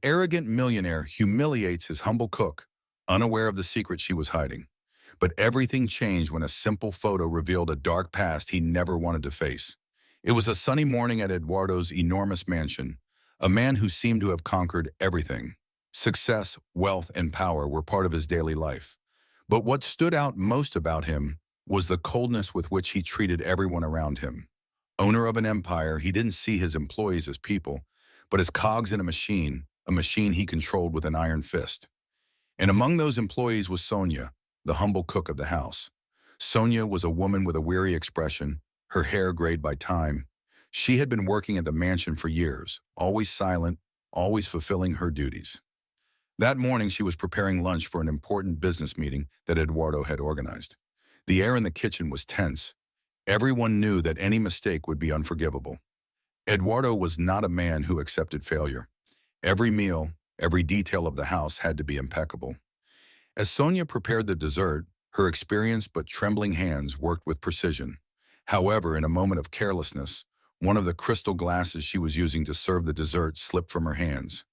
arrogant millionaire humiliates his humble cook, unaware of the secret she was hiding. But everything changed when a simple photo revealed a dark past he never wanted to face. It was a sunny morning at Eduardo's enormous mansion. A man who seemed to have conquered everything. Success, wealth, and power were part of his daily life. But what stood out most about him was the coldness with which he treated everyone around him. Owner of an empire, he didn't see his employees as people, but as cogs in a machine he controlled with an iron fist. And among those employees was Sonia, the humble cook of the house. Sonia was a woman with a weary expression, her hair grayed by time. She had been working at the mansion for years, always silent, always fulfilling her duties. That morning she was preparing lunch for an important business meeting that Eduardo had organized. The air in the kitchen was tense. Everyone knew that any mistake would be unforgivable. Eduardo was not a man who accepted failure. Every meal, every detail of the house had to be impeccable. As Sonia prepared the dessert, her experienced but trembling hands worked with precision. However, in a moment of carelessness, one of the crystal glasses she was using to serve the dessert slipped from her hands.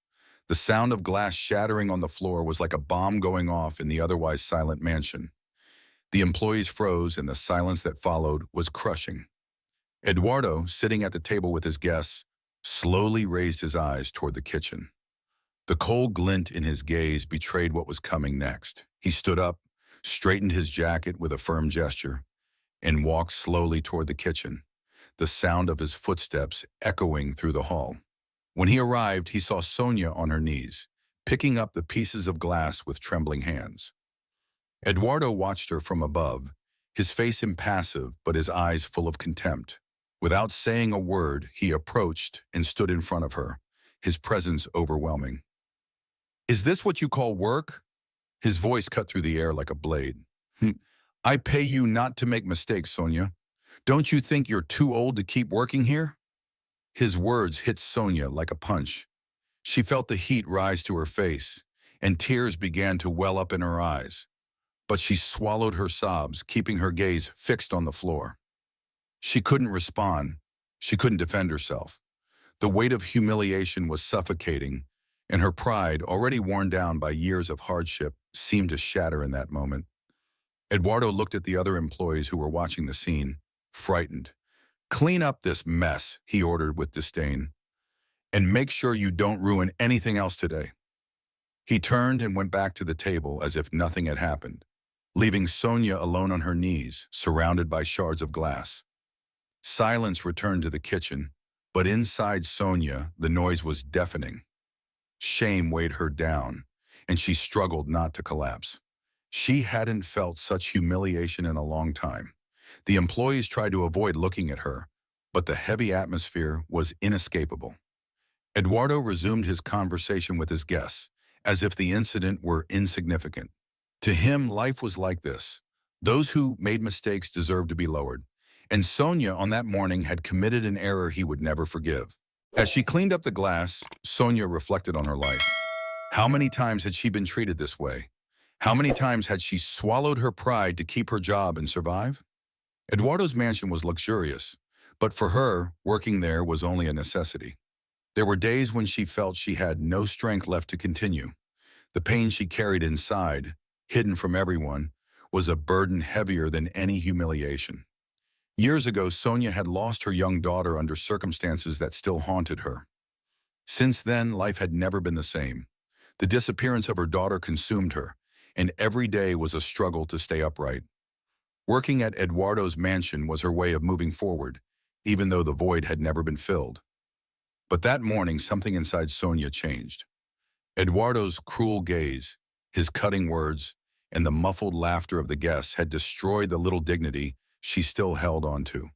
The sound of glass shattering on the floor was like a bomb going off in the otherwise silent mansion. The employees froze, and the silence that followed was crushing. Eduardo, sitting at the table with his guests, slowly raised his eyes toward the kitchen. The cold glint in his gaze betrayed what was coming next. He stood up, straightened his jacket with a firm gesture, and walked slowly toward the kitchen, the sound of his footsteps echoing through the hall. When he arrived, he saw Sonia on her knees, picking up the pieces of glass with trembling hands. Eduardo watched her from above, his face impassive but his eyes full of contempt. Without saying a word, he approached and stood in front of her, his presence overwhelming. "Is this what you call work?" His voice cut through the air like a blade. "I pay you not to make mistakes, Sonia. Don't you think you're too old to keep working here?" His words hit Sonia like a punch. She felt the heat rise to her face, and tears began to well up in her eyes. But she swallowed her sobs, keeping her gaze fixed on the floor. She couldn't respond. She couldn't defend herself. The weight of humiliation was suffocating, and her pride, already worn down by years of hardship, seemed to shatter in that moment. Eduardo looked at the other employees who were watching the scene, frightened. "Clean up this mess," he ordered with disdain, "and make sure you don't ruin anything else today." He turned and went back to the table as if nothing had happened, leaving Sonia alone on her knees, surrounded by shards of glass. Silence returned to the kitchen, but inside Sonia, the noise was deafening. Shame weighed her down, and she struggled not to collapse. She hadn't felt such humiliation in a long time. The employees tried to avoid looking at her, but the heavy atmosphere was inescapable. Eduardo resumed his conversation with his guests, as if the incident were insignificant. To him, life was like this. Those who made mistakes deserved to be lowered, and Sonia on that morning had committed an error he would never forgive. As she cleaned up the glass, Sonia reflected on her life. How many times had she been treated this way? How many times had she swallowed her pride to keep her job and survive? Eduardo's mansion was luxurious, but for her, working there was only a necessity. There were days when she felt she had no strength left to continue. The pain she carried inside, hidden from everyone, was a burden heavier than any humiliation. Years ago, Sonia had lost her young daughter under circumstances that still haunted her. Since then, life had never been the same. The disappearance of her daughter consumed her, and every day was a struggle to stay upright. Working at Eduardo's mansion was her way of moving forward, even though the void had never been filled. But that morning, something inside Sonia changed. Eduardo's cruel gaze, his cutting words, and the muffled laughter of the guests had destroyed the little dignity she still held on to.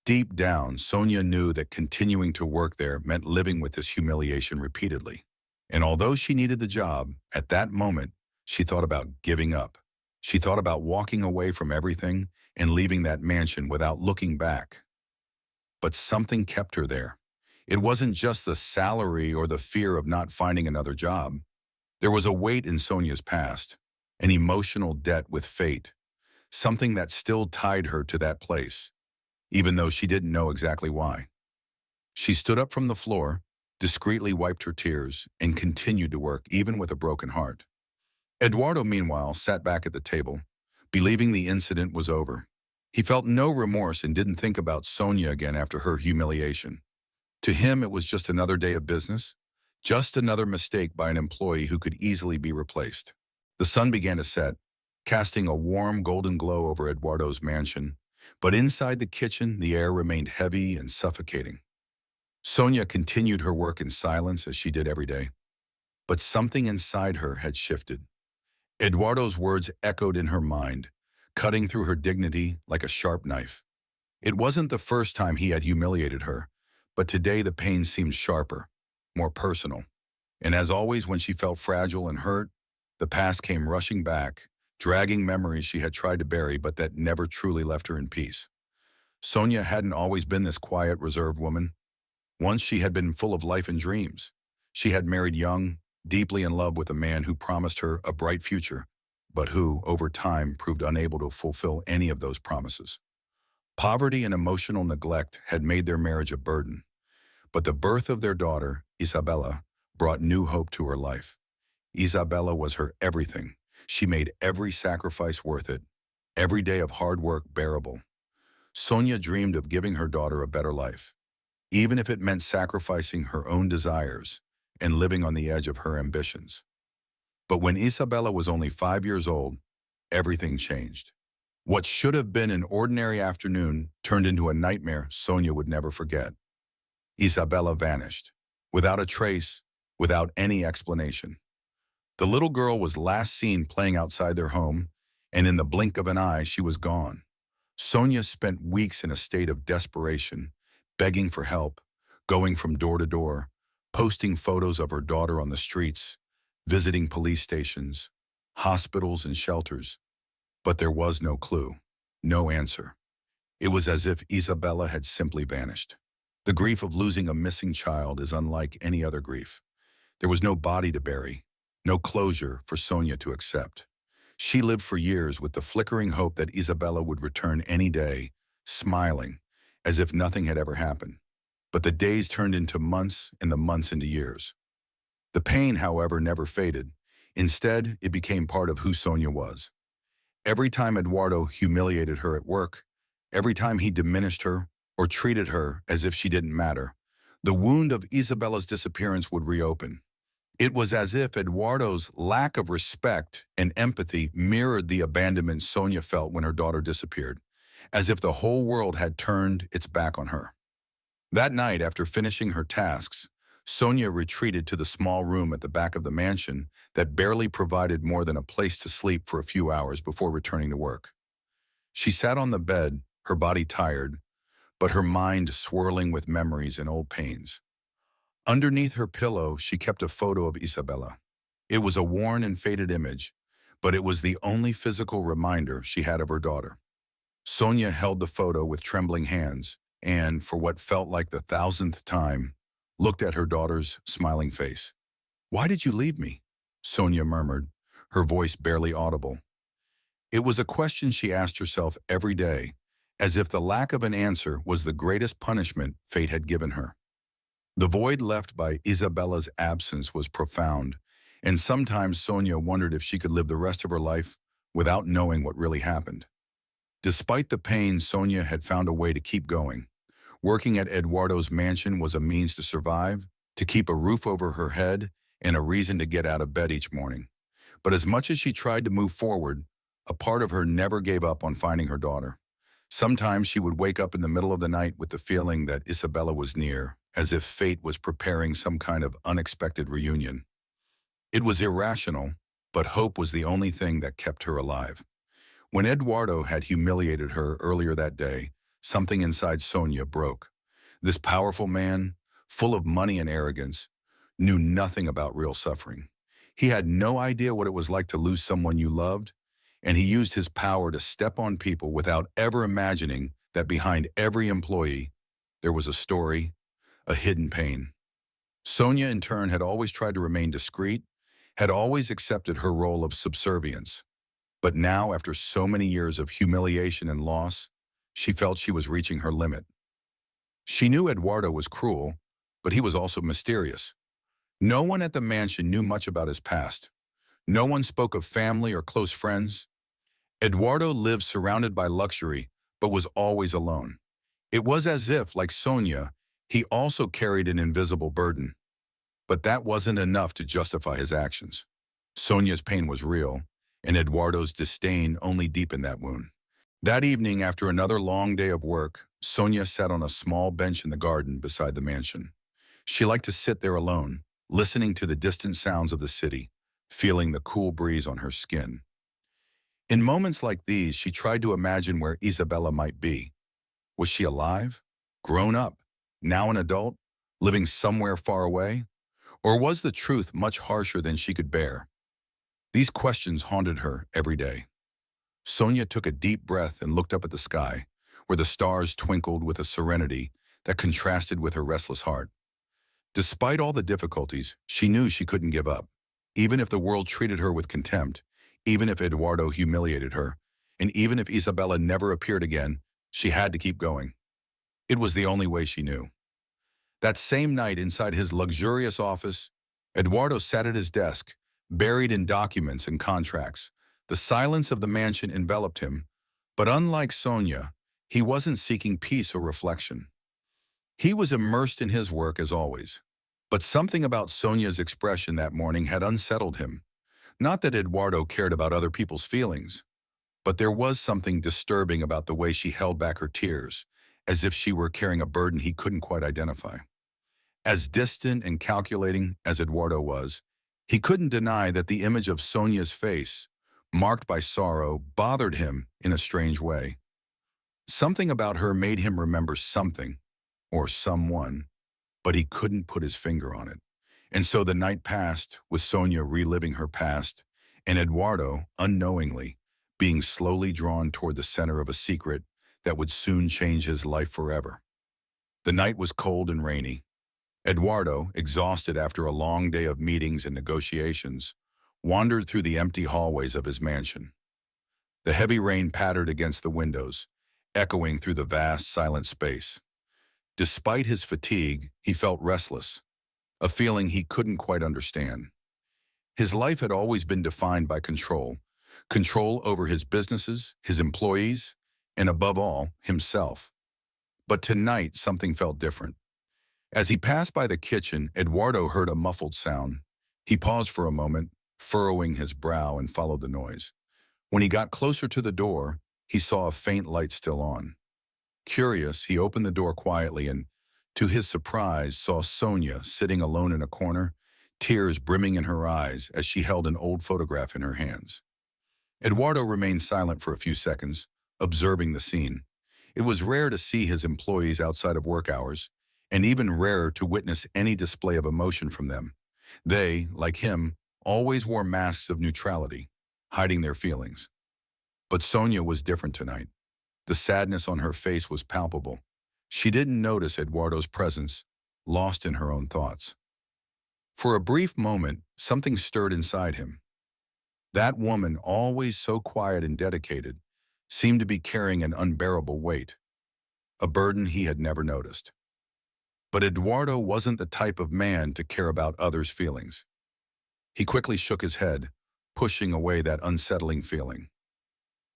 Deep down, Sonia knew that continuing to work there meant living with this humiliation repeatedly. And although she needed the job, at that moment, she thought about giving up. She thought about walking away from everything and leaving that mansion without looking back. But something kept her there. It wasn't just the salary or the fear of not finding another job. There was a weight in Sonia's past, an emotional debt with fate, something that still tied her to that place, even though she didn't know exactly why. She stood up from the floor, discreetly wiped her tears, and continued to work, even with a broken heart. Eduardo, meanwhile, sat back at the table, believing the incident was over. He felt no remorse and didn't think about Sonia again after her humiliation. To him, it was just another day of business, just another mistake by an employee who could easily be replaced. The sun began to set, casting a warm golden glow over Eduardo's mansion, but inside the kitchen, the air remained heavy and suffocating. Sonia continued her work in silence as she did every day, but something inside her had shifted. Eduardo's words echoed in her mind, cutting through her dignity like a sharp knife. It wasn't the first time he had humiliated her, but today the pain seemed sharper, more personal. And as always, when she felt fragile and hurt, the past came rushing back, dragging memories she had tried to bury but that never truly left her in peace. Sonia hadn't always been this quiet, reserved woman. Once she had been full of life and dreams. She had married young, deeply in love with a man who promised her a bright future, but who, over time, proved unable to fulfill any of those promises. Poverty and emotional neglect had made their marriage a burden, but the birth of their daughter, Isabella, brought new hope to her life. Isabella was her everything. She made every sacrifice worth it, every day of hard work bearable. Sonia dreamed of giving her daughter a better life, even if it meant sacrificing her own desires and living on the edge of her ambitions. But when Isabella was only 5 years old, everything changed. What should have been an ordinary afternoon turned into a nightmare Sonia would never forget. Isabella vanished, without a trace, without any explanation. The little girl was last seen playing outside their home, and in the blink of an eye, she was gone. Sonia spent weeks in a state of desperation, begging for help, going from door to door, posting photos of her daughter on the streets, visiting police stations, hospitals and shelters. But there was no clue, no answer. It was as if Isabella had simply vanished. The grief of losing a missing child is unlike any other grief. There was no body to bury, no closure for Sonia to accept. She lived for years with the flickering hope that Isabella would return any day, smiling, as if nothing had ever happened. But the days turned into months and the months into years. The pain, however, never faded. Instead, it became part of who Sonia was. Every time Eduardo humiliated her at work, every time he diminished her or treated her as if she didn't matter, the wound of Isabella's disappearance would reopen. It was as if Eduardo's lack of respect and empathy mirrored the abandonment Sonia felt when her daughter disappeared, as if the whole world had turned its back on her. That night, after finishing her tasks, Sonia retreated to the small room at the back of the mansion that barely provided more than a place to sleep for a few hours before returning to work. She sat on the bed, her body tired, but her mind swirling with memories and old pains. Underneath her pillow, she kept a photo of Isabella. It was a worn and faded image, but it was the only physical reminder she had of her daughter. Sonia held the photo with trembling hands and, for what felt like the thousandth time, looked at her daughter's smiling face. "Why did you leave me?" Sonia murmured, her voice barely audible. It was a question she asked herself every day, as if the lack of an answer was the greatest punishment fate had given her. The void left by Isabella's absence was profound, and sometimes Sonia wondered if she could live the rest of her life without knowing what really happened. Despite the pain, Sonia had found a way to keep going. Working at Eduardo's mansion was a means to survive, to keep a roof over her head, and a reason to get out of bed each morning. But as much as she tried to move forward, a part of her never gave up on finding her daughter. Sometimes she would wake up in the middle of the night with the feeling that Isabella was near, as if fate was preparing some kind of unexpected reunion. It was irrational, but hope was the only thing that kept her alive. When Eduardo had humiliated her earlier that day, something inside Sonia broke. This powerful man, full of money and arrogance, knew nothing about real suffering. He had no idea what it was like to lose someone you loved, and he used his power to step on people without ever imagining that behind every employee there was a story, a hidden pain. Sonia, in turn, had always tried to remain discreet, had always accepted her role of subservience. But now, after so many years of humiliation and loss, she felt she was reaching her limit. She knew Eduardo was cruel, but he was also mysterious. No one at the mansion knew much about his past. No one spoke of family or close friends. Eduardo lived surrounded by luxury, but was always alone. It was as if, like Sonia, he also carried an invisible burden. But that wasn't enough to justify his actions. Sonia's pain was real, and Eduardo's disdain only deepened that wound. That evening, after another long day of work, Sonia sat on a small bench in the garden beside the mansion. She liked to sit there alone, listening to the distant sounds of the city, feeling the cool breeze on her skin. In moments like these, she tried to imagine where Isabella might be. Was she alive? Grown up? Now an adult? Living somewhere far away? Or was the truth much harsher than she could bear? These questions haunted her every day. Sonia took a deep breath and looked up at the sky, where the stars twinkled with a serenity that contrasted with her restless heart. Despite all the difficulties, she knew she couldn't give up. Even if the world treated her with contempt, even if Eduardo humiliated her, and even if Isabella never appeared again, she had to keep going. It was the only way she knew. That same night inside his luxurious office, Eduardo sat at his desk, buried in documents and contracts. The silence of the mansion enveloped him, but unlike Sonia, he wasn't seeking peace or reflection. He was immersed in his work as always. But something about Sonia's expression that morning had unsettled him. Not that Eduardo cared about other people's feelings, but there was something disturbing about the way she held back her tears, as if she were carrying a burden he couldn't quite identify. As distant and calculating as Eduardo was, he couldn't deny that the image of Sonia's face, marked by sorrow, bothered him in a strange way. Something about her made him remember something, or someone, but he couldn't put his finger on it. And so the night passed with Sonia reliving her past, and Eduardo, unknowingly, being slowly drawn toward the center of a secret that would soon change his life forever. The night was cold and rainy. Eduardo, exhausted after a long day of meetings and negotiations, wandered through the empty hallways of his mansion. The heavy rain pattered against the windows, echoing through the vast, silent space. Despite his fatigue, he felt restless, a feeling he couldn't quite understand. His life had always been defined by control over his businesses, his employees, and above all, himself. But tonight, something felt different. As he passed by the kitchen, Eduardo heard a muffled sound. He paused for a moment, furrowing his brow, and followed the noise. When he got closer to the door, he saw a faint light still on. Curious, he opened the door quietly and, to his surprise, saw Sonia sitting alone in a corner, tears brimming in her eyes as she held an old photograph in her hands. Eduardo remained silent for a few seconds, observing the scene. It was rare to see his employees outside of work hours, and even rarer to witness any display of emotion from them. They, like him, always wore masks of neutrality, hiding their feelings. But Sonia was different tonight. The sadness on her face was palpable. She didn't notice Eduardo's presence, lost in her own thoughts. For a brief moment, something stirred inside him. That woman, always so quiet and dedicated, seemed to be carrying an unbearable weight, a burden he had never noticed. But Eduardo wasn't the type of man to care about others' feelings. He quickly shook his head, pushing away that unsettling feeling.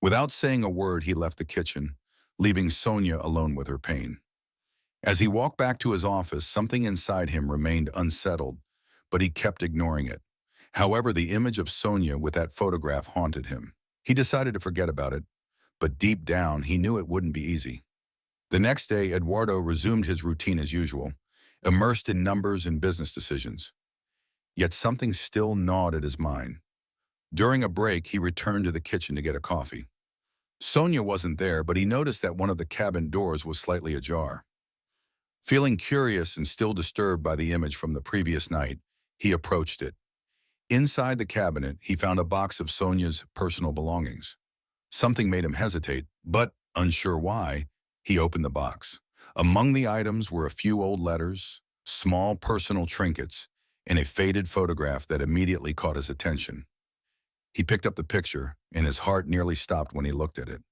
Without saying a word, he left the kitchen, leaving Sonia alone with her pain. As he walked back to his office, something inside him remained unsettled, but he kept ignoring it. However, the image of Sonia with that photograph haunted him. He decided to forget about it, but deep down, he knew it wouldn't be easy. The next day, Eduardo resumed his routine as usual, immersed in numbers and business decisions. Yet something still gnawed at his mind. During a break, he returned to the kitchen to get a coffee. Sonia wasn't there, but he noticed that one of the cabin doors was slightly ajar. Feeling curious and still disturbed by the image from the previous night, he approached it. Inside the cabinet, he found a box of Sonia's personal belongings. Something made him hesitate, but, unsure why, he opened the box. Among the items were a few old letters, small personal trinkets, and a faded photograph that immediately caught his attention. He picked up the picture, and his heart nearly stopped when he looked at it.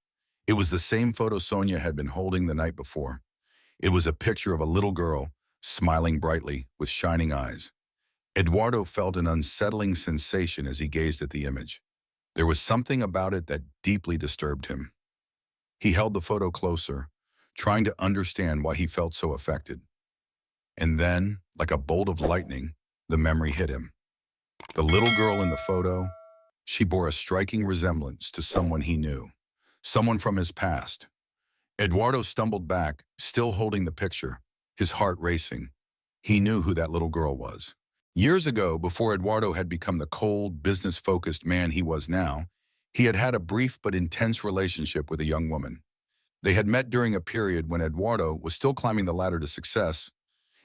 It was the same photo Sonia had been holding the night before. It was a picture of a little girl, smiling brightly with shining eyes. Eduardo felt an unsettling sensation as he gazed at the image. There was something about it that deeply disturbed him. He held the photo closer, trying to understand why he felt so affected. And then, like a bolt of lightning, the memory hit him. The little girl in the photo, she bore a striking resemblance to someone he knew, someone from his past. Eduardo stumbled back, still holding the picture, his heart racing. He knew who that little girl was. Years ago, before Eduardo had become the cold, business-focused man he was now, he had had a brief but intense relationship with a young woman. They had met during a period when Eduardo was still climbing the ladder to success,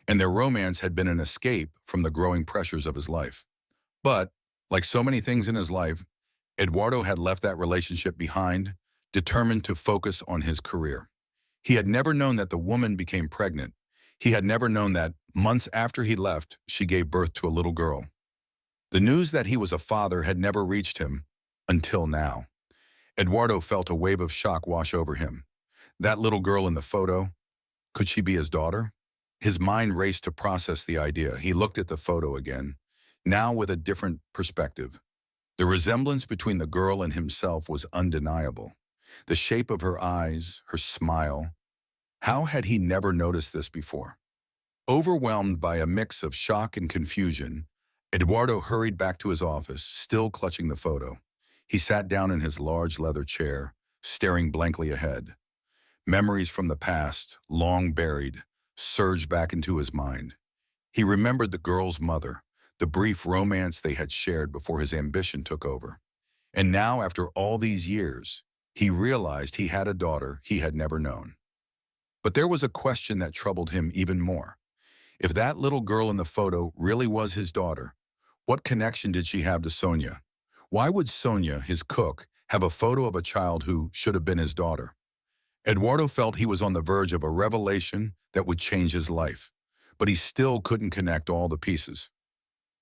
and their romance had been an escape from the growing pressures of his life. But, like so many things in his life, Eduardo had left that relationship behind, determined to focus on his career. He had never known that the woman became pregnant. He had never known that, months after he left, she gave birth to a little girl. The news that he was a father had never reached him, until now. Eduardo felt a wave of shock wash over him. That little girl in the photo, could she be his daughter? His mind raced to process the idea. He looked at the photo again, now with a different perspective. The resemblance between the girl and himself was undeniable. The shape of her eyes, her smile. How had he never noticed this before? Overwhelmed by a mix of shock and confusion, Eduardo hurried back to his office, still clutching the photo. He sat down in his large leather chair, staring blankly ahead. Memories from the past, long buried, surged back into his mind. He remembered the girl's mother, the brief romance they had shared before his ambition took over. And now, after all these years, he realized he had a daughter he had never known. But there was a question that troubled him even more. If that little girl in the photo really was his daughter, what connection did she have to Sonia? Why would Sonia, his cook, have a photo of a child who should have been his daughter? Eduardo felt he was on the verge of a revelation that would change his life, but he still couldn't connect all the pieces.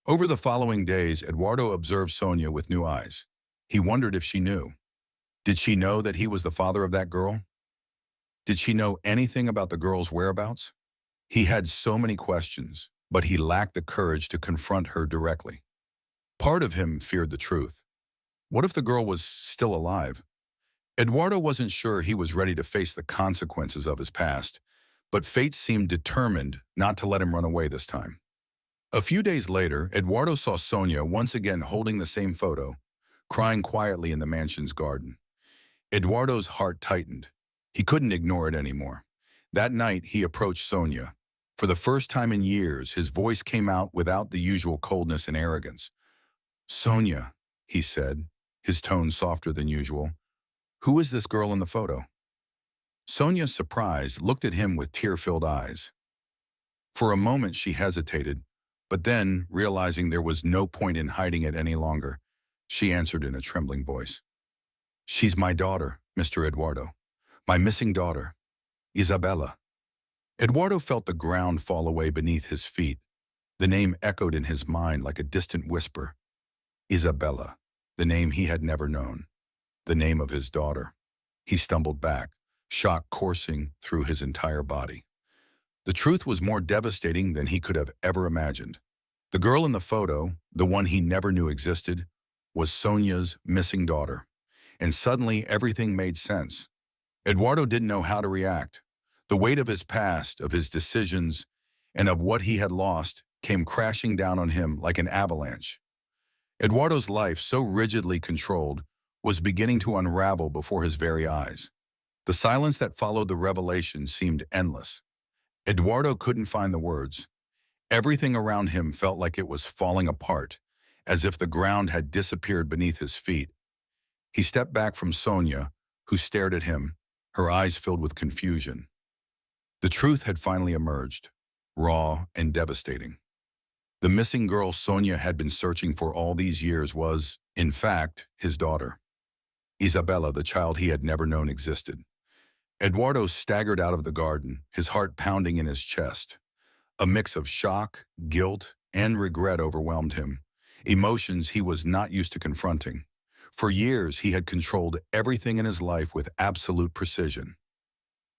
Over the following days, Eduardo observed Sonia with new eyes. He wondered if she knew. Did she know that he was the father of that girl? Did she know anything about the girl's whereabouts? He had so many questions, but he lacked the courage to confront her directly. Part of him feared the truth. What if the girl was still alive? Eduardo wasn't sure he was ready to face the consequences of his past, but fate seemed determined not to let him run away this time. A few days later, Eduardo saw Sonia once again holding the same photo, crying quietly in the mansion's garden. Eduardo's heart tightened. He couldn't ignore it anymore. That night, he approached Sonia. For the first time in years, his voice came out without the usual coldness and arrogance. "Sonia," he said, his tone softer than usual, "who is this girl in the photo?" Sonia, surprised, looked at him with tear-filled eyes. For a moment, she hesitated, but then, realizing there was no point in hiding it any longer, she answered in a trembling voice. "She's my daughter, Mr. Eduardo. My missing daughter, Isabella." Eduardo felt the ground fall away beneath his feet. The name echoed in his mind like a distant whisper. Isabella, the name he had never known, the name of his daughter. He stumbled back, shock coursing through his entire body. The truth was more devastating than he could have ever imagined. The girl in the photo, the one he never knew existed, was Sonia's missing daughter. And suddenly everything made sense. Eduardo didn't know how to react. The weight of his past, of his decisions, and of what he had lost came crashing down on him like an avalanche. Eduardo's life, so rigidly controlled, was beginning to unravel before his very eyes. The silence that followed the revelation seemed endless. Eduardo couldn't find the words. Everything around him felt like it was falling apart, as if the ground had disappeared beneath his feet. He stepped back from Sonia, who stared at him, her eyes filled with confusion. The truth had finally emerged, raw and devastating. The missing girl Sonia had been searching for all these years was, in fact, his daughter. Isabella, the child he had never known existed. Eduardo staggered out of the garden, his heart pounding in his chest. A mix of shock, guilt, and regret overwhelmed him, emotions he was not used to confronting. For years, he had controlled everything in his life with absolute precision.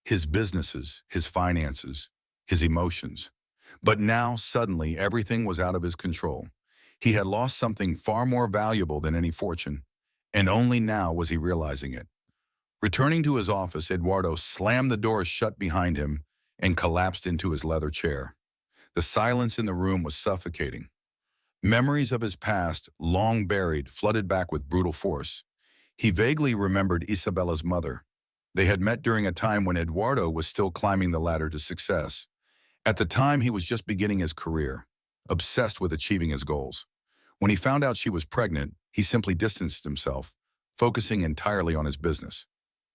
His businesses, his finances, his emotions. But now, suddenly, everything was out of his control. He had lost something far more valuable than any fortune, and only now was he realizing it. Returning to his office, Eduardo slammed the door shut behind him and collapsed into his leather chair. The silence in the room was suffocating. Memories of his past, long buried, flooded back with brutal force. He vaguely remembered Isabella's mother. They had met during a time when Eduardo was still climbing the ladder to success. At the time, he was just beginning his career, obsessed with achieving his goals. When he found out she was pregnant, he simply distanced himself, focusing entirely on his business.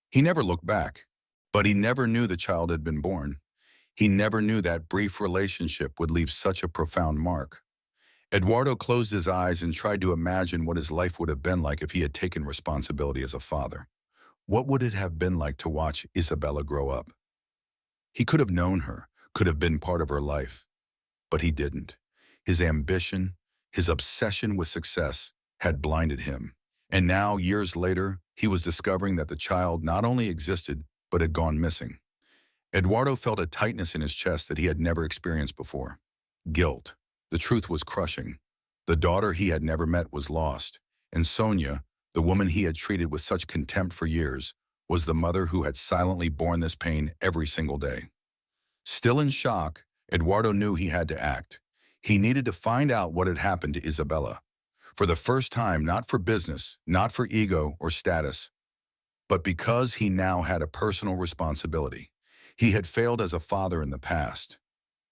He never looked back, but he never knew the child had been born. He never knew that brief relationship would leave such a profound mark. Eduardo closed his eyes and tried to imagine what his life would have been like if he had taken responsibility as a father. What would it have been like to watch Isabella grow up? He could have known her, could have been part of her life, but he didn't. His ambition, his obsession with success had blinded him. And now, years later, he was discovering that the child not only existed, but had gone missing. Eduardo felt a tightness in his chest that he had never experienced before. Guilt. The truth was crushing. The daughter he had never met was lost, and Sonia, the woman he had treated with such contempt for years, was the mother who had silently borne this pain every single day. Still in shock, Eduardo knew he had to act. He needed to find out what had happened to Isabella. For the first time, not for business, not for ego or status, but because he now had a personal responsibility. He had failed as a father in the past,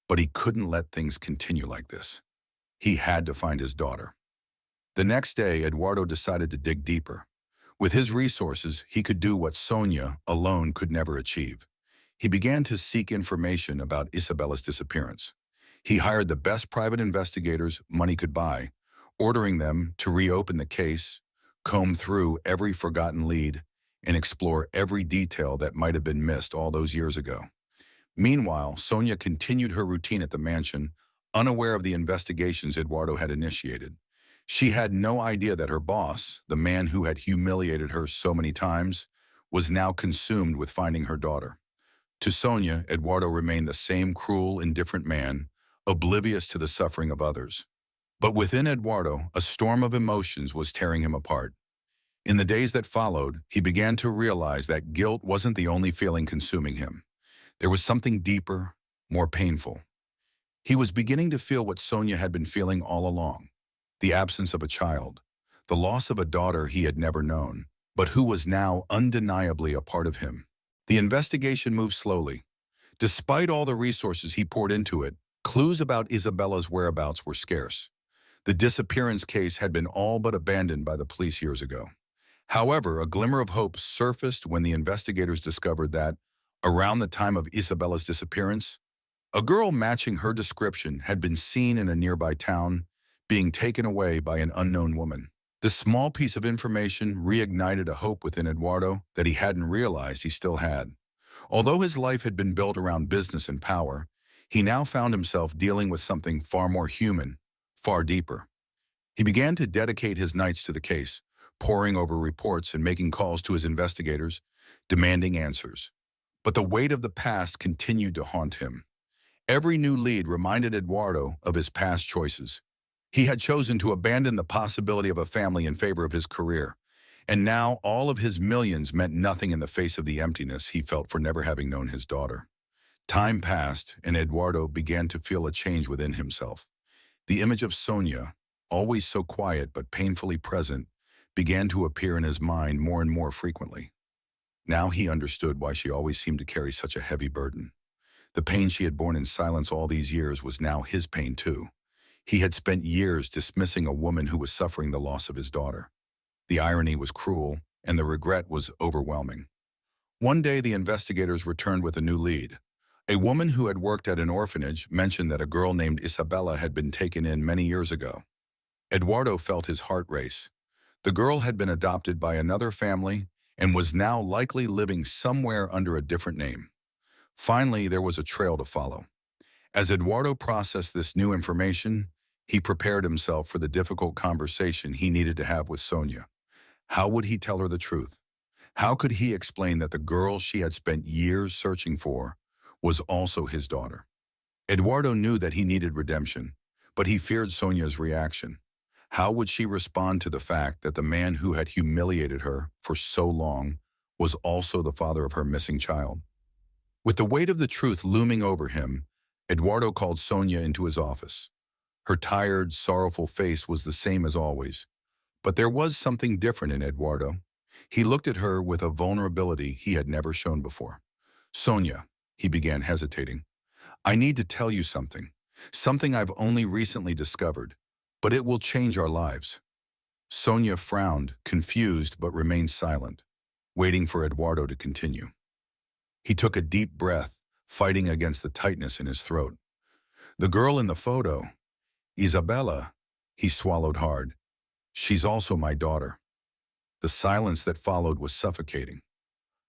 but he couldn't let things continue like this. He had to find his daughter. The next day, Eduardo decided to dig deeper. With his resources, he could do what Sonia alone could never achieve. He began to seek information about Isabella's disappearance. He hired the best private investigators money could buy, ordering them to reopen the case, comb through every forgotten lead, and explore every detail that might have been missed all those years ago. Meanwhile, Sonia continued her routine at the mansion, unaware of the investigations Eduardo had initiated. She had no idea that her boss, the man who had humiliated her so many times, was now consumed with finding her daughter. To Sonia, Eduardo remained the same cruel, indifferent man, oblivious to the suffering of others. But within Eduardo, a storm of emotions was tearing him apart. In the days that followed, he began to realize that guilt wasn't the only feeling consuming him. There was something deeper, more painful. He was beginning to feel what Sonia had been feeling all along: the absence of a child, the loss of a daughter he had never known, but who was now undeniably a part of him. The investigation moved slowly. Despite all the resources he poured into it, clues about Isabella's whereabouts were scarce. The disappearance case had been all but abandoned by the police years ago. However, a glimmer of hope surfaced when the investigators discovered that, around the time of Isabella's disappearance, a girl matching her description had been seen in a nearby town, being taken away by an unknown woman. This small piece of information reignited a hope within Eduardo that he hadn't realized he still had. Although his life had been built around business and power, he now found himself dealing with something far more human, far deeper. He began to dedicate his nights to the case, poring over reports and making calls to his investigators, demanding answers. But the weight of the past continued to haunt him. Every new lead reminded Eduardo of his past choices. He had chosen to abandon the possibility of a family in favor of his career, and now all of his millions meant nothing in the face of the emptiness he felt for never having known his daughter. Time passed, and Eduardo began to feel a change within himself. The image of Sonia, always so quiet but painfully present, began to appear in his mind more and more frequently. Now he understood why she always seemed to carry such a heavy burden. The pain she had borne in silence all these years was now his pain too. He had spent years dismissing a woman who was suffering the loss of his daughter. The irony was cruel, and the regret was overwhelming. One day the investigators returned with a new lead. A woman who had worked at an orphanage mentioned that a girl named Isabella had been taken in many years ago. Eduardo felt his heart race. The girl had been adopted by another family and was now likely living somewhere under a different name. Finally, there was a trail to follow. As Eduardo processed this new information, he prepared himself for the difficult conversation he needed to have with Sonia. How would he tell her the truth? How could he explain that the girl she had spent years searching for was also his daughter? Eduardo knew that he needed redemption, but he feared Sonia's reaction. How would she respond to the fact that the man who had humiliated her for so long was also the father of her missing child? With the weight of the truth looming over him, Eduardo called Sonia into his office. Her tired, sorrowful face was the same as always, but there was something different in Eduardo. He looked at her with a vulnerability he had never shown before. "Sonia," he began, hesitating, "I need to tell you something. Something I've only recently discovered, but it will change our lives." Sonia frowned, confused, but remained silent, waiting for Eduardo to continue. He took a deep breath, fighting against the tightness in his throat. "The girl in the photo, Isabella," he swallowed hard. "She's also my daughter." The silence that followed was suffocating.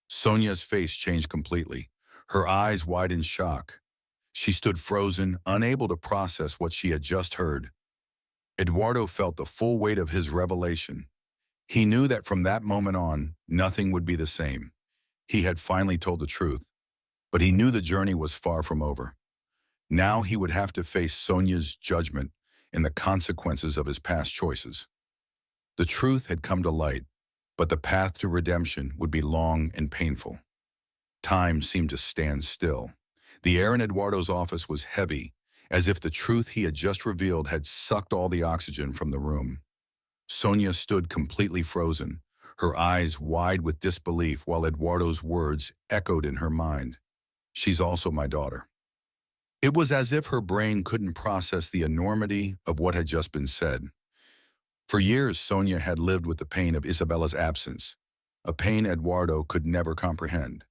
Sonia's face changed completely. Her eyes wide in shock. She stood frozen, unable to process what she had just heard. Eduardo felt the full weight of his revelation. He knew that from that moment on, nothing would be the same. He had finally told the truth, but he knew the journey was far from over. Now he would have to face Sonia's judgment and the consequences of his past choices. The truth had come to light, but the path to redemption would be long and painful. Time seemed to stand still. The air in Eduardo's office was heavy, as if the truth he had just revealed had sucked all the oxygen from the room. Sonia stood completely frozen, her eyes wide with disbelief while Eduardo's words echoed in her mind. "She's also my daughter." It was as if her brain couldn't process the enormity of what had just been said. For years, Sonia had lived with the pain of Isabella's absence, a pain Eduardo could never comprehend.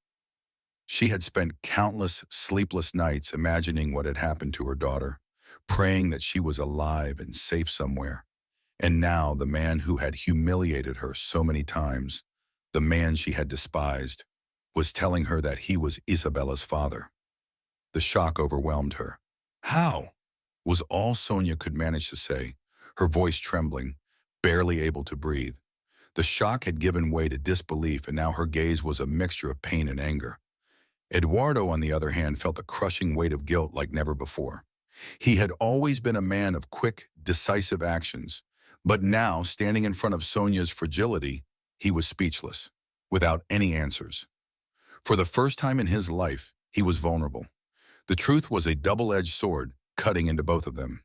She had spent countless sleepless nights imagining what had happened to her daughter, praying that she was alive and safe somewhere. And now the man who had humiliated her so many times, the man she had despised, was telling her that he was Isabella's father. The shock overwhelmed her. "How?" was all Sonia could manage to say, her voice trembling, barely able to breathe. The shock had given way to disbelief, and now her gaze was a mixture of pain and anger. Eduardo, on the other hand, felt the crushing weight of guilt like never before. He had always been a man of quick, decisive actions, but now, standing in front of Sonia's fragility, he was speechless, without any answers. For the first time in his life, he was vulnerable. The truth was a double-edged sword, cutting into both of them.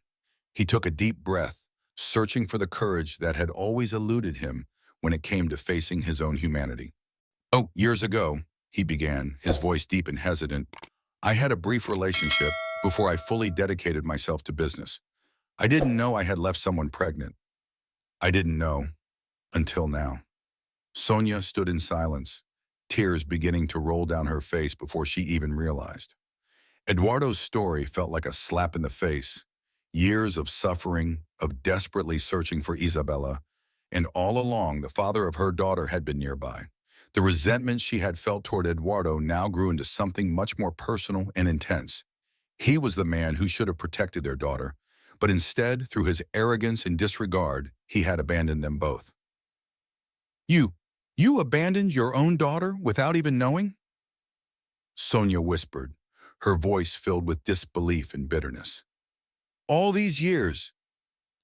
He took a deep breath, searching for the courage that had always eluded him when it came to facing his own humanity. "Oh, years ago," he began, his voice deep and hesitant, "I had a brief relationship before I fully dedicated myself to business. I didn't know I had left someone pregnant. I didn't know until now." Sonia stood in silence, tears beginning to roll down her face before she even realized. Eduardo's story felt like a slap in the face. Years of suffering, of desperately searching for Isabella, and all along the father of her daughter had been nearby. The resentment she had felt toward Eduardo now grew into something much more personal and intense. He was the man who should have protected their daughter, but instead, through his arrogance and disregard, he had abandoned them both. "You, you abandoned your own daughter without even knowing?" Sonia whispered, her voice filled with disbelief and bitterness. "All these years,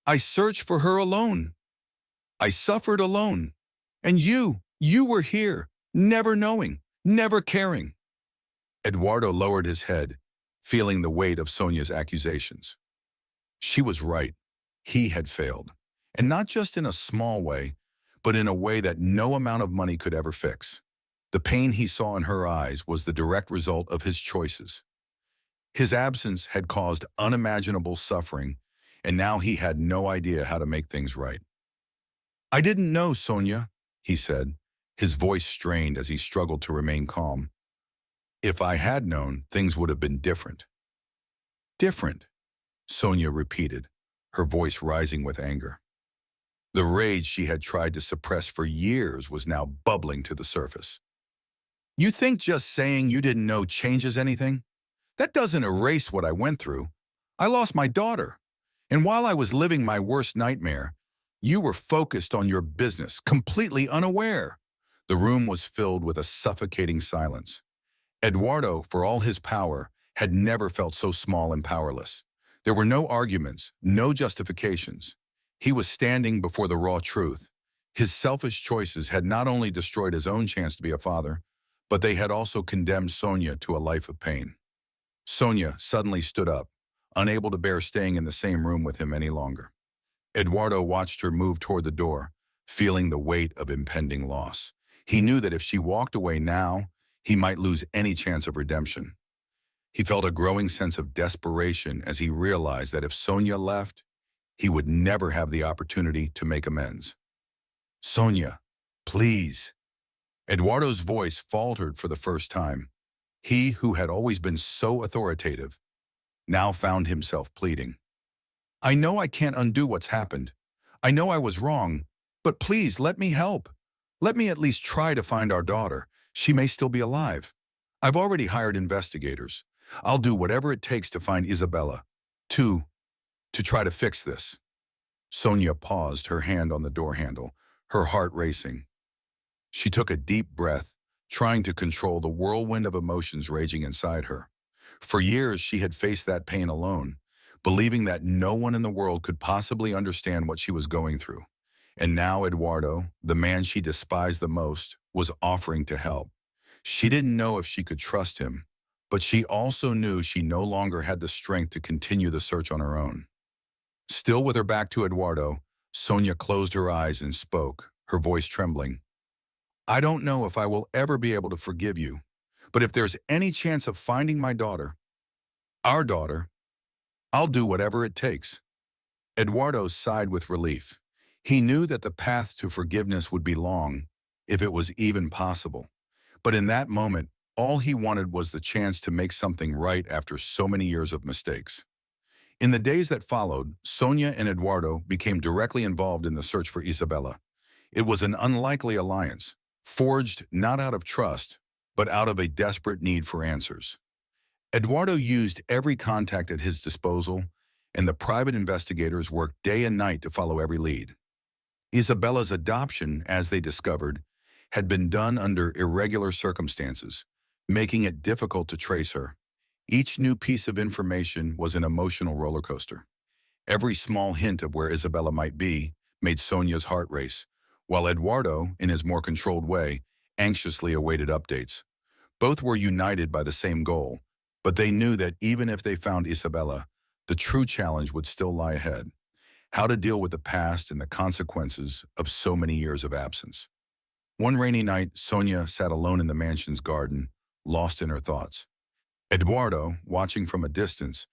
I searched for her alone. I suffered alone. And you were here, never knowing, never caring." Eduardo lowered his head, feeling the weight of Sonia's accusations. She was right. He had failed. And not just in a small way, but in a way that no amount of money could ever fix. The pain he saw in her eyes was the direct result of his choices. His absence had caused unimaginable suffering, and now he had no idea how to make things right. "I didn't know, Sonia," he said, his voice strained as he struggled to remain calm. "If I had known, things would have been different." "Different," Sonia repeated, her voice rising with anger. The rage she had tried to suppress for years was now bubbling to the surface. "You think just saying you didn't know changes anything? That doesn't erase what I went through. I lost my daughter. And while I was living my worst nightmare, you were focused on your business, completely unaware." The room was filled with a suffocating silence. Eduardo, for all his power, had never felt so small and powerless. There were no arguments, no justifications. He was standing before the raw truth. His selfish choices had not only destroyed his own chance to be a father, but they had also condemned Sonia to a life of pain. Sonia suddenly stood up, unable to bear staying in the same room with him any longer. Eduardo watched her move toward the door, feeling the weight of impending loss. He knew that if she walked away now, he might lose any chance of redemption. He felt a growing sense of desperation as he realized that if Sonia left, he would never have the opportunity to make amends. "Sonia, please." Eduardo's voice faltered for the first time. He, who had always been so authoritative, now found himself pleading. "I know I can't undo what's happened. I know I was wrong, but please let me help. Let me at least try to find our daughter. She may still be alive. I've already hired investigators. I'll do whatever it takes to find Isabella. To try to fix this." Sonia paused, her hand on the door handle, her heart racing. She took a deep breath, trying to control the whirlwind of emotions raging inside her. For years, she had faced that pain alone, believing that no one in the world could possibly understand what she was going through. And now Eduardo, the man she despised the most, was offering to help. She didn't know if she could trust him, but she also knew she no longer had the strength to continue the search on her own. Still with her back to Eduardo, Sonia closed her eyes and spoke, her voice trembling. "I don't know if I will ever be able to forgive you, but if there's any chance of finding my daughter, our daughter, I'll do whatever it takes." Eduardo sighed with relief. He knew that the path to forgiveness would be long, if it was even possible. But in that moment, all he wanted was the chance to make something right after so many years of mistakes. In the days that followed, Sonia and Eduardo became directly involved in the search for Isabella. It was an unlikely alliance, forged not out of trust, but out of a desperate need for answers. Eduardo used every contact at his disposal, and the private investigators worked day and night to follow every lead. Isabella's adoption, as they discovered, had been done under irregular circumstances, making it difficult to trace her. Each new piece of information was an emotional roller coaster. Every small hint of where Isabella might be made Sonia's heart race, while Eduardo, in his more controlled way, anxiously awaited updates. Both were united by the same goal, but they knew that even if they found Isabella, the true challenge would still lie ahead: how to deal with the past and the consequences of so many years of absence. One rainy night, Sonia sat alone in the mansion's garden, lost in her thoughts. Eduardo, watching from a distance,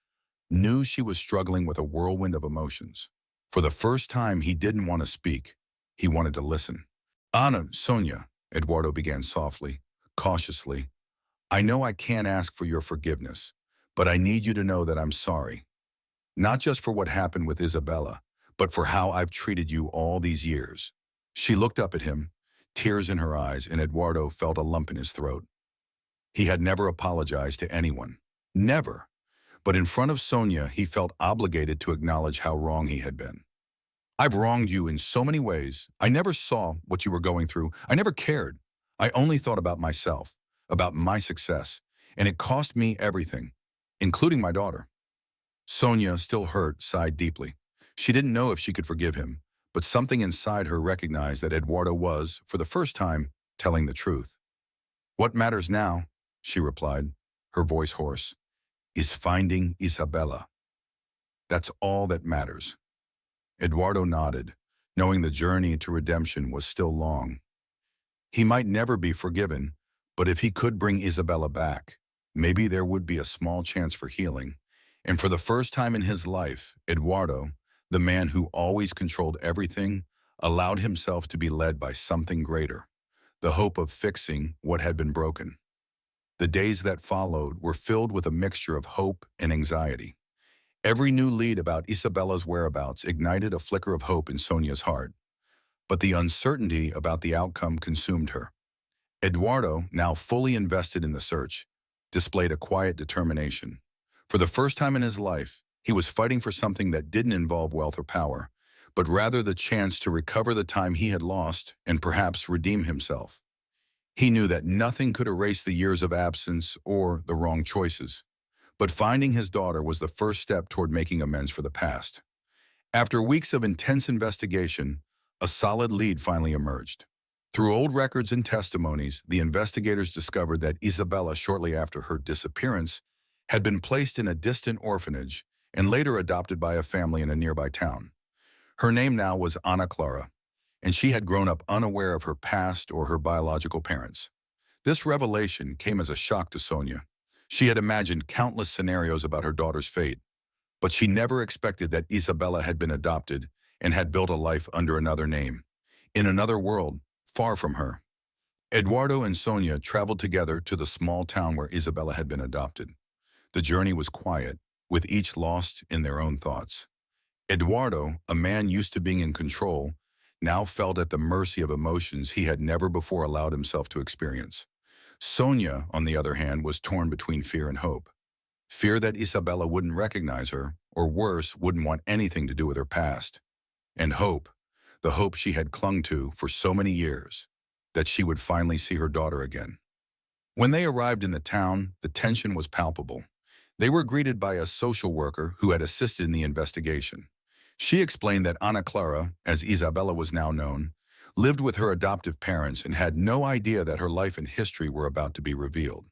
knew she was struggling with a whirlwind of emotions. For the first time, he didn't want to speak. He wanted to listen. "Sonia," Eduardo began softly, cautiously, "I know I can't ask for your forgiveness, but I need you to know that I'm sorry. Not just for what happened with Isabella, but for how I've treated you all these years." She looked up at him, tears in her eyes, and Eduardo felt a lump in his throat. He had never apologized to anyone. Never. But in front of Sonia, he felt obligated to acknowledge how wrong he had been. "I've wronged you in so many ways. I never saw what you were going through. I never cared. I only thought about myself, about my success, and it cost me everything, including my daughter." Sonia, still hurt, sighed deeply. She didn't know if she could forgive him, but something inside her recognized that Eduardo was, for the first time, telling the truth. "What matters now," she replied, her voice hoarse, "is finding Isabella. That's all that matters." Eduardo nodded, knowing the journey to redemption was still long. He might never be forgiven, but if he could bring Isabella back, maybe there would be a small chance for healing. And for the first time in his life, Eduardo, the man who always controlled everything, allowed himself to be led by something greater: the hope of fixing what had been broken. The days that followed were filled with a mixture of hope and anxiety. Every new lead about Isabella's whereabouts ignited a flicker of hope in Sonia's heart, but the uncertainty about the outcome consumed her. Eduardo, now fully invested in the search, displayed a quiet determination. For the first time in his life, he was fighting for something that didn't involve wealth or power, but rather the chance to recover the time he had lost and perhaps redeem himself. He knew that nothing could erase the years of absence or the wrong choices, But finding his daughter was the first step toward making amends for the past. After weeks of intense investigation, a solid lead finally emerged. Through old records and testimonies, the investigators discovered that Isabella, shortly after her disappearance, had been placed in a distant orphanage and later adopted by a family in a nearby town. Her name now was Ana Clara, and she had grown up unaware of her past or her biological parents. This revelation came as a shock to Sonia. She had imagined countless scenarios about her daughter's fate, but she never expected that Isabella had been adopted and had built a life under another name, in another world, far from her. Eduardo and Sonia traveled together to the small town where Isabella had been adopted. The journey was quiet, with each lost in their own thoughts. Eduardo, a man used to being in control, now felt at the mercy of emotions he had never before allowed himself to experience. Sonia, on the other hand, was torn between fear and hope. Fear that Isabella wouldn't recognize her, or worse, wouldn't want anything to do with her past. And hope, the hope she had clung to for so many years, that she would finally see her daughter again. When they arrived in the town, the tension was palpable. They were greeted by a social worker who had assisted in the investigation. She explained that Ana Clara, as Isabella was now known, lived with her adoptive parents and had no idea that her life and history were about to be revealed.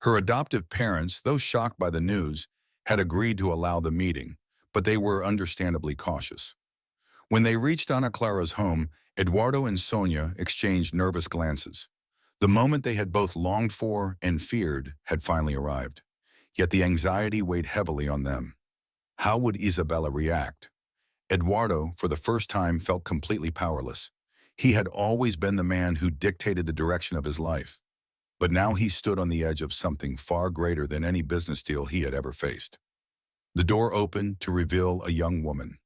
Her adoptive parents, though shocked by the news, had agreed to allow the meeting, but they were understandably cautious. When they reached Ana Clara's home, Eduardo and Sonia exchanged nervous glances. The moment they had both longed for and feared had finally arrived. Yet the anxiety weighed heavily on them. How would Isabella react? Eduardo, for the first time, felt completely powerless. He had always been the man who dictated the direction of his life. But now he stood on the edge of something far greater than any business deal he had ever faced. The door opened to reveal a young woman.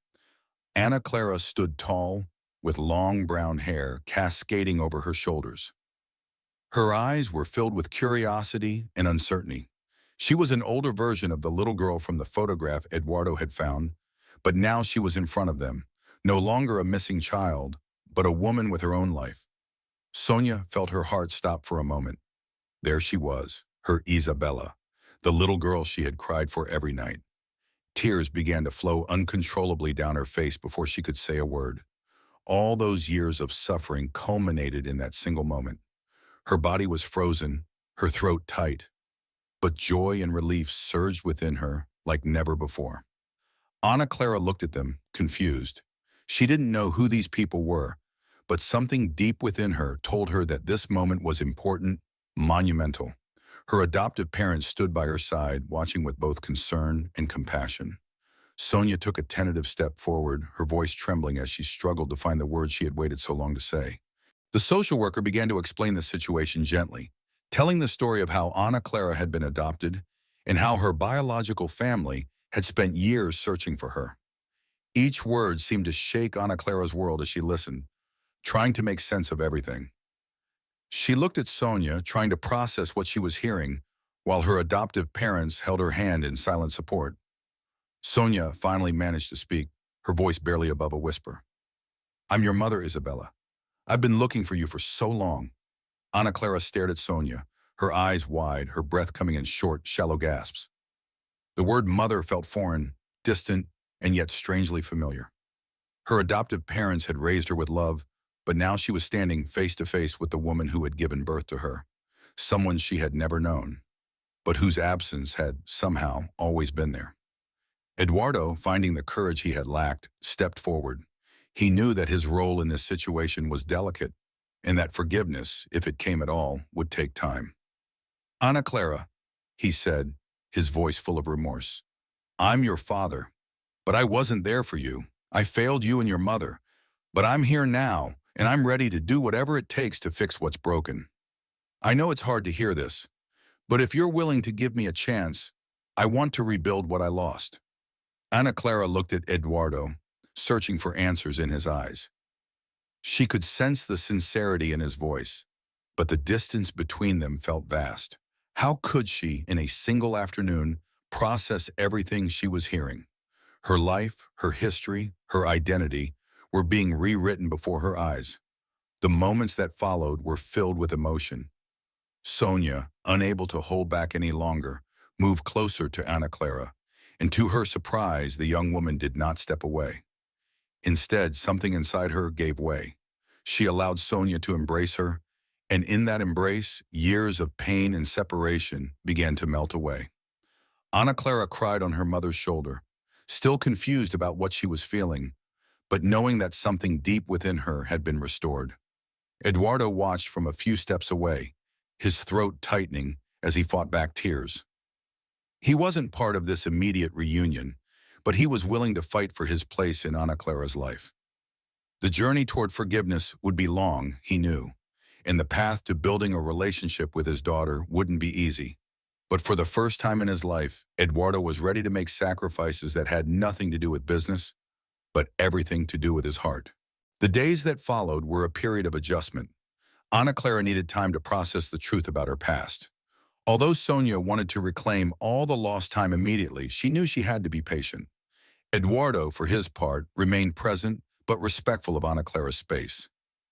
Ana Clara stood tall, with long brown hair cascading over her shoulders. Her eyes were filled with curiosity and uncertainty. She was an older version of the little girl from the photograph Eduardo had found, but now she was in front of them, no longer a missing child, but a woman with her own life. Sonia felt her heart stop for a moment. There she was, her Isabella, the little girl she had cried for every night. Tears began to flow uncontrollably down her face before she could say a word. All those years of suffering culminated in that single moment. Her body was frozen, her throat tight, but joy and relief surged within her like never before. Ana Clara looked at them, confused. She didn't know who these people were, but something deep within her told her that this moment was important, monumental. Her adoptive parents stood by her side, watching with both concern and compassion. Sonia took a tentative step forward, her voice trembling as she struggled to find the words she had waited so long to say. The social worker began to explain the situation gently, telling the story of how Ana Clara had been adopted and how her biological family had spent years searching for her. Each word seemed to shake Ana Clara's world as she listened, trying to make sense of everything. She looked at Sonia, trying to process what she was hearing, while her adoptive parents held her hand in silent support. Sonia finally managed to speak, her voice barely above a whisper. "I'm your mother, Isabella. I've been looking for you for so long." Ana Clara stared at Sonia, her eyes wide, her breath coming in short, shallow gasps. The word mother felt foreign, distant, and yet strangely familiar. Her adoptive parents had raised her with love, but now she was standing face to face with the woman who had given birth to her, someone she had never known, but whose absence had somehow always been there. Eduardo, finding the courage he had lacked, stepped forward. He knew that his role in this situation was delicate, and that forgiveness, if it came at all, would take time. "Ana Clara," he said, his voice full of remorse, "I'm your father, but I wasn't there for you. I failed you and your mother, but I'm here now, and I'm ready to do whatever it takes to fix what's broken. I know it's hard to hear this, but if you're willing to give me a chance, I want to rebuild what I lost." Ana Clara looked at Eduardo, searching for answers in his eyes. She could sense the sincerity in his voice, but the distance between them felt vast. How could she, in a single afternoon, process everything she was hearing? Her life, her history, her identity were being rewritten before her eyes. The moments that followed were filled with emotion. Sonia, unable to hold back any longer, moved closer to Ana Clara, and to her surprise, the young woman did not step away. Instead, something inside her gave way. She allowed Sonia to embrace her, and in that embrace, years of pain and separation began to melt away. Ana Clara cried on her mother's shoulder, still confused about what she was feeling, but knowing that something deep within her had been restored. Eduardo watched from a few steps away, his throat tightening as he fought back tears. He wasn't part of this immediate reunion, but he was willing to fight for his place in Ana Clara's life. The journey toward forgiveness would be long, he knew, and the path to building a relationship with his daughter wouldn't be easy. But for the first time in his life, Eduardo was ready to make sacrifices that had nothing to do with business, but everything to do with his heart. The days that followed were a period of adjustment. Ana Clara needed time to process the truth about her past. Although Sonia wanted to reclaim all the lost time immediately, she knew she had to be patient. Eduardo, for his part, remained present but respectful of Ana Clara's space.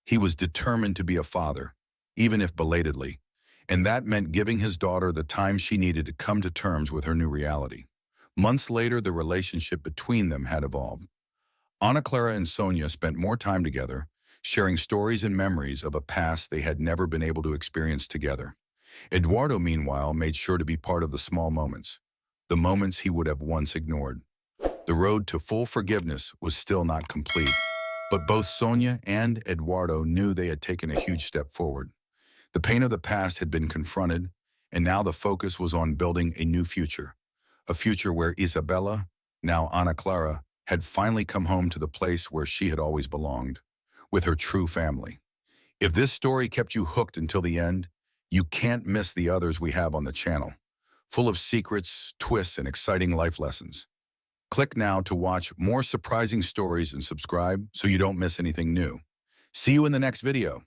He was determined to be a father, even if belatedly, and that meant giving his daughter the time she needed to come to terms with her new reality. Months later, the relationship between them had evolved. Ana Clara and Sonia spent more time together, sharing stories and memories of a past they had never been able to experience together. Eduardo, meanwhile, made sure to be part of the moments he would have once ignored. The road to full forgiveness was still not complete, but both Sonia and Eduardo knew they had taken a huge step forward. The pain of the past had been confronted, and now the focus was on building a new future, a future where Isabella, now Ana Clara, had finally come home to the place where she had always belonged, with her true family. If this story kept you hooked until the end, you can't miss the others we have on the channel, full of secrets, twists, and exciting life lessons. Click now to watch more surprising stories and subscribe so you don't miss anything new. See you in the next video.